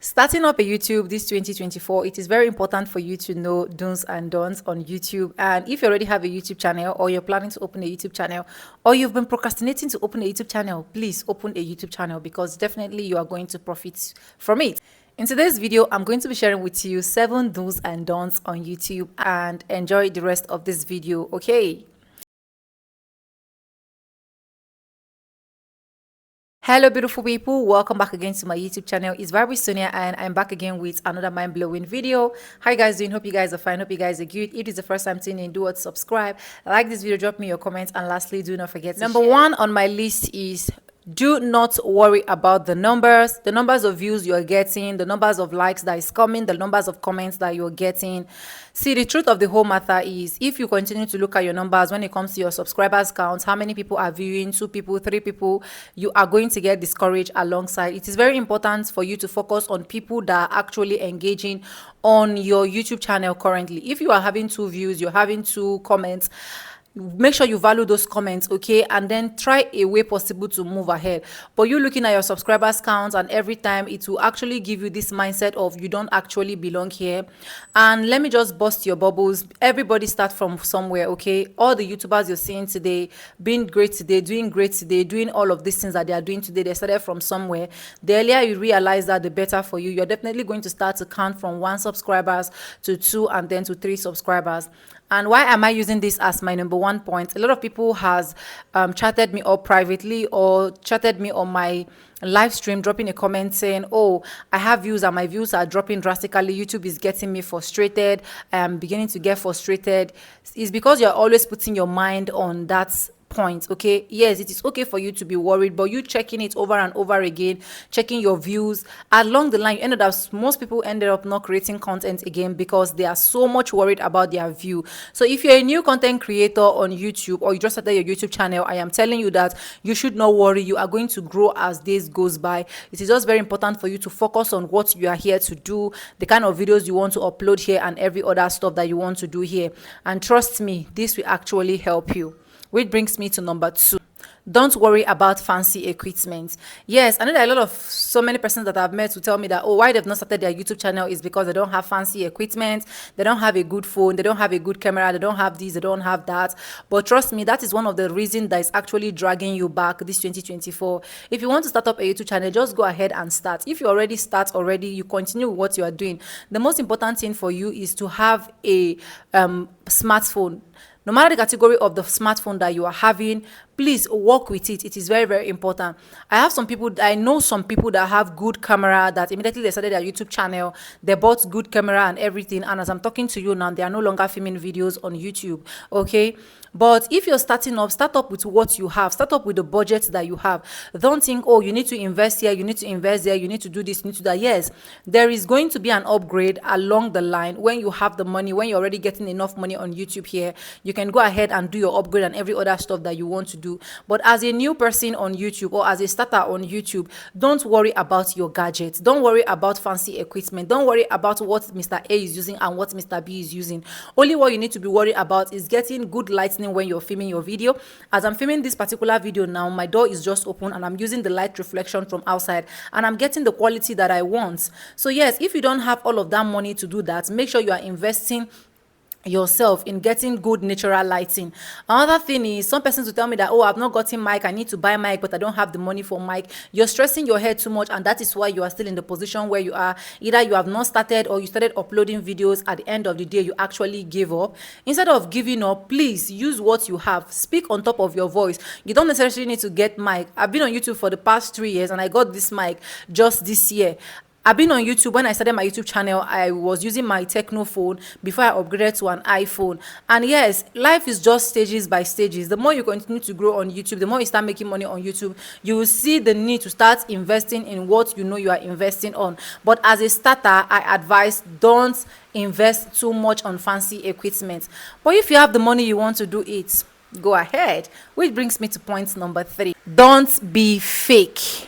Starting up a YouTube this 2024, it is very important for you to know do's and don'ts on YouTube. And if you already have a YouTube channel or you're planning to open a YouTube channel or you've been procrastinating to open a YouTube channel, please open a YouTube channel because definitely you are going to profit from it. In today's video, I'm going to be sharing with you 7 do's and don'ts on YouTube, and enjoy the rest of this video, okay? Hello beautiful people, welcome back again to my YouTube channel. It's Vibe Sonia and I'm back again with another mind-blowing video. How you guys doing? Hope you guys are fine. Hope you guys are good. If it's the first time tuning in, do what, subscribe, like this video, drop me your comments, and lastly, do not forget to number share. 1 on my list is do not worry about the numbers of views you're getting, the numbers of likes that is coming, the numbers of comments that you're getting. See, the truth of the whole matter is, if you continue to look at your numbers when it comes to your subscribers count, how many people are viewing, 2 people, 3 people, you are going to get discouraged alongside. It is very important for you to focus on people that are actually engaging on your YouTube channel currently. If you are having 2 views, you're having 2 comments, make sure you value those comments, okay, and then try a way possible to move ahead. But you looking at your subscribers counts, and every time it will actually give you this mindset of you don't actually belong here. And let me just bust your bubbles. Everybody start from somewhere, okay? All the YouTubers you're seeing today, being great today, doing all of these things that they are doing today, they started from somewhere. The earlier you realize that, the better for you. You're definitely going to start to count from 1 subscribers to 2 and then to 3 subscribers. And why am I using this as my number 1 point? A lot of people has chatted me up privately or chatted me on my live stream, dropping a comment saying, oh, I have views and my views are dropping drastically. YouTube is getting me frustrated. I am beginning to get frustrated. It's because you're always putting your mind on that point, okay? Yes, it is okay for you to be worried, but you checking it over and over again, checking your views along the line, you ended up, most people ended up not creating content again because they are so much worried about their view. So if you're a new content creator on YouTube or you just started your YouTube channel, I am telling you that you should not worry. You are going to grow as days goes by. It is just very important for you to focus on what you are here to do, the kind of videos you want to upload here, and every other stuff that you want to do here. And trust me, this will actually help you. Which brings me to number 2. Don't worry about fancy equipment. Yes, I know that a lot of so many persons that I've met who tell me that, oh, why they've not started their YouTube channel is because they don't have fancy equipment, they don't have a good phone, they don't have a good camera, they don't have this, they don't have that. But trust me, that is one of the reasons that is actually dragging you back this 2024. If you want to start up a YouTube channel, just go ahead and start. If you already start already, you continue with what you are doing. The most important thing for you is to have a smartphone. No matter the category of the smartphone that you are having, please work with it. It is very, very important. I know some people that have good camera that immediately they started their YouTube channel, they bought good camera and everything. And as I'm talking to you now, they are no longer filming videos on YouTube, okay? But if you're starting up, start up with what you have. Start up with the budget that you have. Don't think, oh, you need to invest here, you need to invest there, you need to do this, you need to do that. Yes, there is going to be an upgrade along the line when you have the money, when you're already getting enough money on YouTube here. You can go ahead and do your upgrade and every other stuff that you want to do. But as a new person on YouTube or as a starter on YouTube, don't worry about your gadgets. Don't worry about fancy equipment. Don't worry about what Mr. A is using and what Mr. B is using. Only what you need to be worried about is getting good lighting when you're filming your video. As I'm filming this particular video now, my door is just open and I'm using the light reflection from outside and I'm getting the quality that I want. So yes, if you don't have all of that money to do that, make sure you are investing yourself in getting good natural lighting. Another thing is, some persons will tell me that, oh, I've not gotten mic, I need to buy mic, but I don't have the money for mic. You're stressing your head too much, and that is why you are still in the position where you are. Either you have not started or you started uploading videos, at the end of the day you actually gave up. Instead of giving up, please use what you have. Speak on top of your voice. You don't necessarily need to get mic. I've been on YouTube for the past 3 years and I got this mic just this year. I've been on YouTube. When I started my YouTube channel, I was using my Techno phone before I upgraded to an iPhone. And yes, life is just stages by stages. The more you continue to grow on YouTube, the more you start making money on YouTube, you will see the need to start investing in what you know you are investing on. But as a starter, I advise don't invest too much on fancy equipment. But if you have the money, you want to do it, go ahead. Which brings me to point number 3. Don't be fake.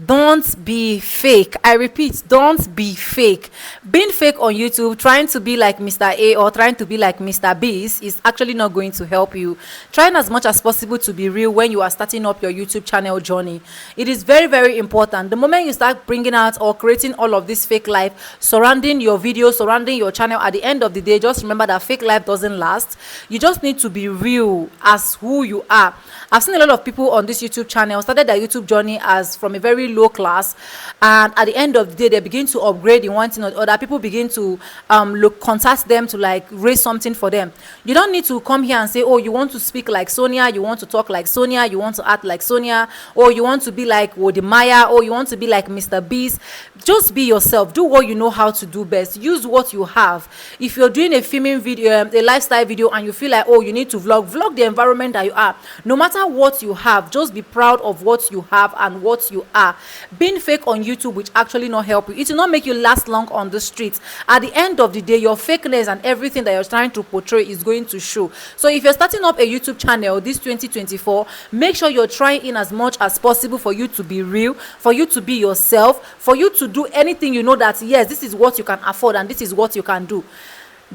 Don't be fake. I repeat, don't be fake. Being fake on YouTube, trying to be like Mr. A or trying to be like Mr. B is actually not going to help you. Trying as much as possible to be real when you are starting up your YouTube channel journey. It is very, very important. The moment you start bringing out or creating all of this fake life surrounding your video, surrounding your channel, at the end of the day, just remember that fake life doesn't last. You just need to be real as who you are. I've seen a lot of people on this YouTube channel started their YouTube journey as from a very low class, and at the end of the day they begin to upgrade in one thing or the other. People begin to contact them to like raise something for them. You don't need to come here and say, oh, you want to speak like Sonia, you want to talk like Sonia, you want to act like Sonia, or you want to be like Wodimaya, or you want to be like Mr. Beast. Just be yourself. Do what you know how to do best. Use what you have. If you're doing a filming video, a lifestyle video, and you feel like, oh, you need to vlog the environment that you are. No matter what you have, just be proud of what you have and what you are. Being fake on YouTube which actually not help you. It will not make you last long on the streets. At the end of the day, your fakeness and everything that you're trying to portray is going to show. So if you're starting up a YouTube channel this 2024, make sure you're trying in as much as possible for you to be real, for you to be yourself, for you to do anything you know that yes, this is what you can afford and this is what you can do.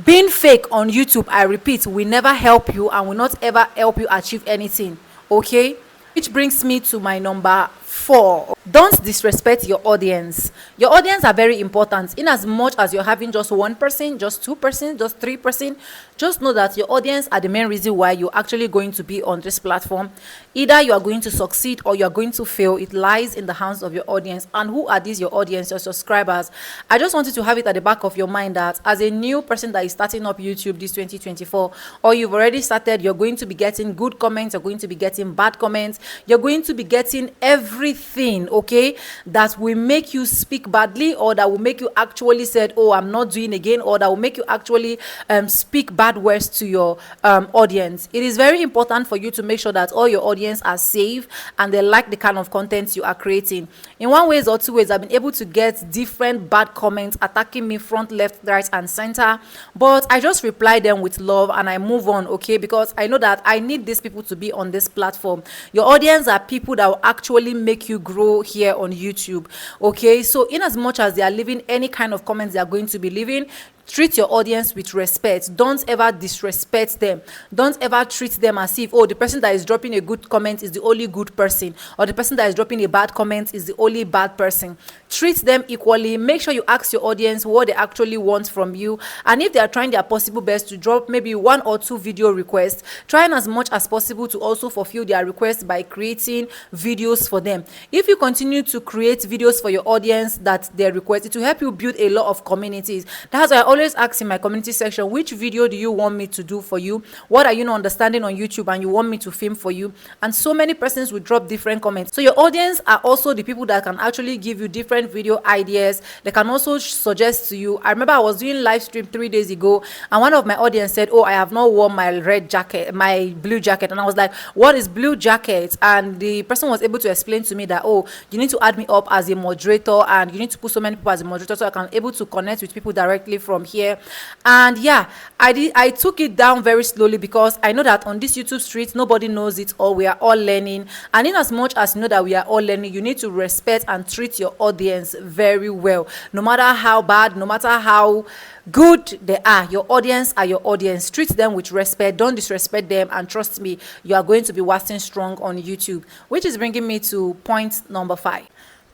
Being fake on YouTube, I repeat, will never help you and will not ever help you achieve anything. Okay, which brings me to my number 4. Don't disrespect your audience. Your audience are very important. In as much as you're having just 1%, just 2%, just 3%, just know that your audience are the main reason why you're actually going to be on this platform. Either you are going to succeed or you are going to fail. It lies in the hands of your audience. And who are these your audience, your subscribers? I just wanted to have it at the back of your mind that as a new person that is starting up YouTube this 2024, or you've already started, you're going to be getting good comments, you're going to be getting bad comments, you're going to be getting everything, okay, that will make you speak badly, or that will make you actually said, oh, I'm not doing again, or that will make you actually speak bad words to your audience. It is very important for you to make sure that all your audience are safe and they like the kind of content you are creating. In one ways or two ways, I've been able to get different bad comments attacking me front, left, right, and center, but I just reply them with love and I move on, okay, because I know that I need these people to be on this platform. Your audience are people that will actually make you grow here on YouTube, okay? So in as much as they are leaving any kind of comments they are going to be leaving, treat your audience with respect. Don't ever disrespect them. Don't ever treat them as if, oh, the person that is dropping a good comment is the only good person, or the person that is dropping a bad comment is the only bad person. Treat them equally. Make sure you ask your audience what they actually want from you, and if they are trying their possible best to drop maybe 1 or 2 video requests, trying as much as possible to also fulfill their requests by creating videos for them. If you continue to create videos for your audience that they request, it will help you build a lot of communities. That's why I always ask in my community section, which video do you want me to do for you? What are you not understanding on YouTube and you want me to film for you? And so many persons will drop different comments. So your audience are also the people that can actually give you different video ideas. They can also suggest to you. I remember I was doing live stream 3 days ago and one of my audience said, oh, I have not worn my red jacket, my blue jacket. And I was like, what is blue jacket? And the person was able to explain to me that, oh, you need to add me up as a moderator and you need to put so many people as a moderator so I can able to connect with people directly from here. And yeah, I took it down very slowly because I know that on this YouTube street nobody knows it all. We are all learning, and in as much as you know that we are all learning, you need to respect and treat your audience very well. No matter how bad, no matter how good they are, your audience are your audience. Treat them with respect. Don't disrespect them, and trust me, you are going to be lasting strong on YouTube. Which is bringing me to point number 5.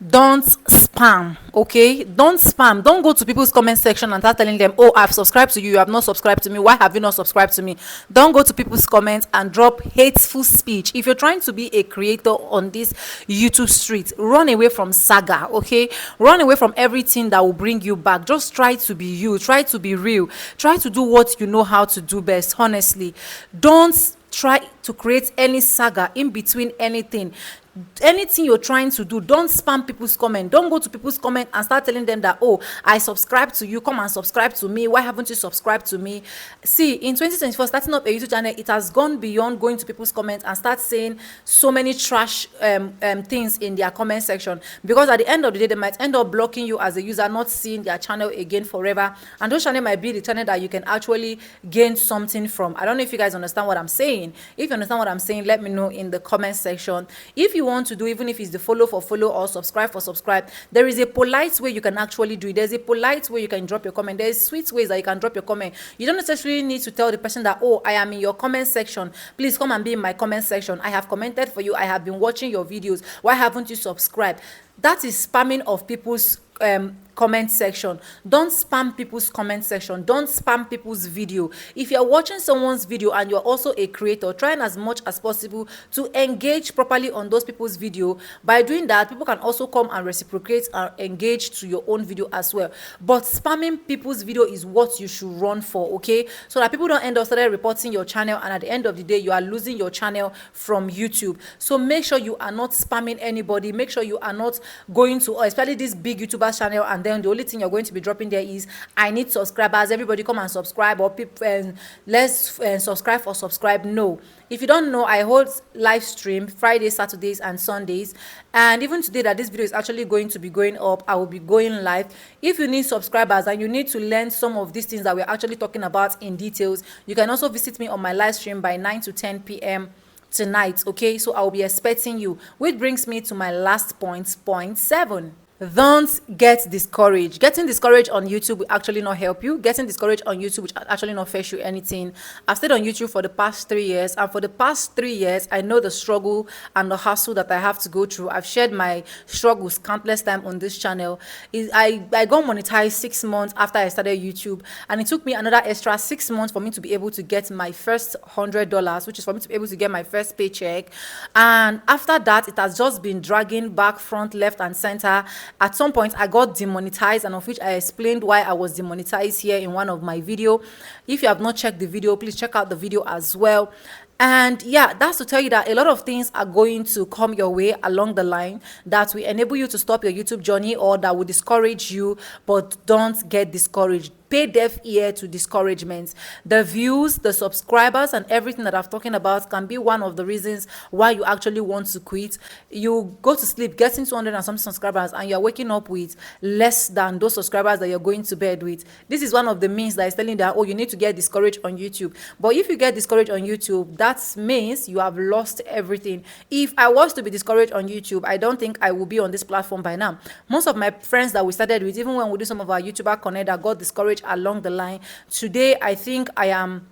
Don't spam, okay? Don't spam. Don't go to people's comment section and start telling them, oh, I've subscribed to you, you have not subscribed to me, why have you not subscribed to me? Don't go to people's comments and drop hateful speech. If you're trying to be a creator on this YouTube street, run away from saga, okay? Run away from everything that will bring you back. Just try to be you. Try to be real. Try to do what you know how to do best, honestly. Don't try to create any saga in between anything. Anything you're trying to do, don't spam people's comment. Don't go to people's comment and start telling them that, oh, I subscribe to you, come and subscribe to me, why haven't you subscribed to me? See, in 2024, starting up a YouTube channel, it has gone beyond going to people's comments and start saying so many trash things in their comment section, because at the end of the day they might end up blocking you as a user, not seeing their channel again forever, and those channel might be the channel that you can actually gain something from. I don't know if you guys understand what I'm saying. If you understand what I'm saying, let me know in the comment section. If you you want to do, even if it's the follow for follow or subscribe for subscribe, there is a polite way you can actually do it. There's a polite way you can drop your comment. There's sweet ways that you can drop your comment. You don't necessarily need to tell the person that, oh, I am in your comment section, please come and be in my comment section, I have commented for you, I have been watching your videos, why haven't you subscribed? That is spamming of people's comment section. Don't spam people's comment section. Don't spam people's video. If you're watching someone's video and you're also a creator, trying as much as possible to engage properly on those people's video. By doing that, people can also come and reciprocate and engage to your own video as well. But spamming people's video is what you should run for, okay? So that people don't end up started reporting your channel, and at the end of the day, you are losing your channel from YouTube. So make sure you are not spamming anybody. Make sure you are not going to, especially this big YouTuber channel, and then the only thing you're going to be dropping there is, I need subscribers, everybody come and subscribe, or people let's subscribe for subscribe. No, if you don't know, I hold live stream Fridays, Saturdays and Sundays, and even today that this video is actually going to be going up, I will be going live. If you need subscribers and you need to learn some of these things that we're actually talking about in details, you can also visit me on my live stream by 9 to 10 p.m. tonight, okay? So I'll be expecting you, which brings me to my last point 7. Don't get discouraged. Getting discouraged on YouTube will actually not help you. Getting discouraged on YouTube will actually not fetch you anything. I've stayed on YouTube for the past 3 years, and for the past 3 years, I know the struggle and the hustle that I have to go through. I've shared my struggles countless times on this channel. I got monetized 6 months after I started YouTube, and it took me another extra 6 months for me to be able to get my first $100, which is for me to be able to get my first paycheck. And after that, it has just been dragging back, front, left, and center. At some point, I got demonetized, and of which I explained why I was demonetized here in one of my videos. If you have not checked the video, please check out the video as well. And yeah, that's to tell you that a lot of things are going to come your way along the line that will enable you to stop your YouTube journey, or that will discourage you. But don't get discouraged. Pay deaf ear to discouragements. The views, the subscribers, and everything that I've talking about can be one of the reasons why you actually want to quit. You go to sleep getting 200 and some subscribers, and you're waking up with less than those subscribers that you're going to bed with. This is one of the means that is telling that, oh, you need to get discouraged on YouTube. But if you get discouraged on YouTube, that means you have lost everything. If I was to be discouraged on YouTube, I don't think I will be on this platform by now. Most of my friends that we started with, even when we do some of our YouTuber Connect, that got discouraged along the line, today I think I am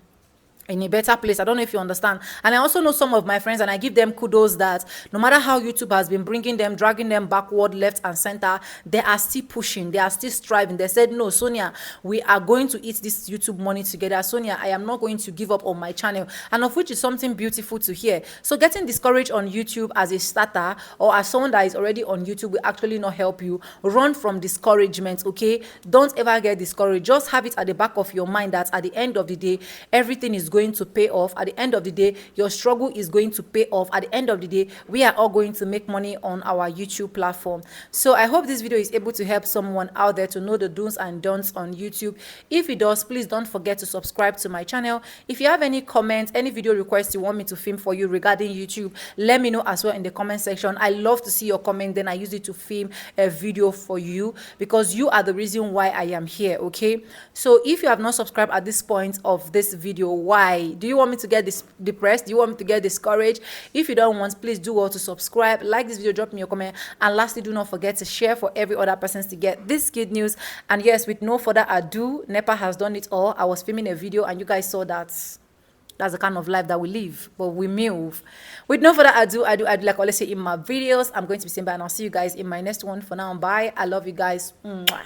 in a better place. I don't know if you understand. And I also know some of my friends, and I give them kudos that no matter how YouTube has been bringing them, dragging them backward, left and center, they are still pushing, they are still striving. They said, no, Sonia, we are going to eat this YouTube money together. Sonia, I am not going to give up on my channel. And of which is something beautiful to hear. So getting discouraged on YouTube as a starter, or as someone that is already on YouTube, will actually not help you. Run from discouragement, okay? Don't ever get discouraged. Just have it at the back of your mind that at the end of the day, everything is going to pay off. At the end of the day, your struggle is going to pay off. At the end of the day, we are all going to make money on our YouTube platform. So I hope this video is able to help someone out there to know the do's and don'ts on YouTube. If it does, please don't forget to subscribe to my channel. If you have any comments, any video requests you want me to film for you regarding YouTube, let me know as well in the comment section. I love to see your comment, then I use it to film a video for you, because you are the reason why I am here, okay? So if you have not subscribed at this point of this video, why? Do you want me to get depressed? Do you want me to get discouraged? If you don't want, please do all to subscribe, like this video, drop me your comment, and lastly, do not forget to share for every other person to get this good news. And yes, with no further ado, NEPA has done it all. I was filming a video and you guys saw that. That's the kind of life that we live, but we move. With no further ado, I do like I always say in my videos, I'm going to be saying bye, and I'll see you guys in my next one. For now, bye. I love you guys. Mwah.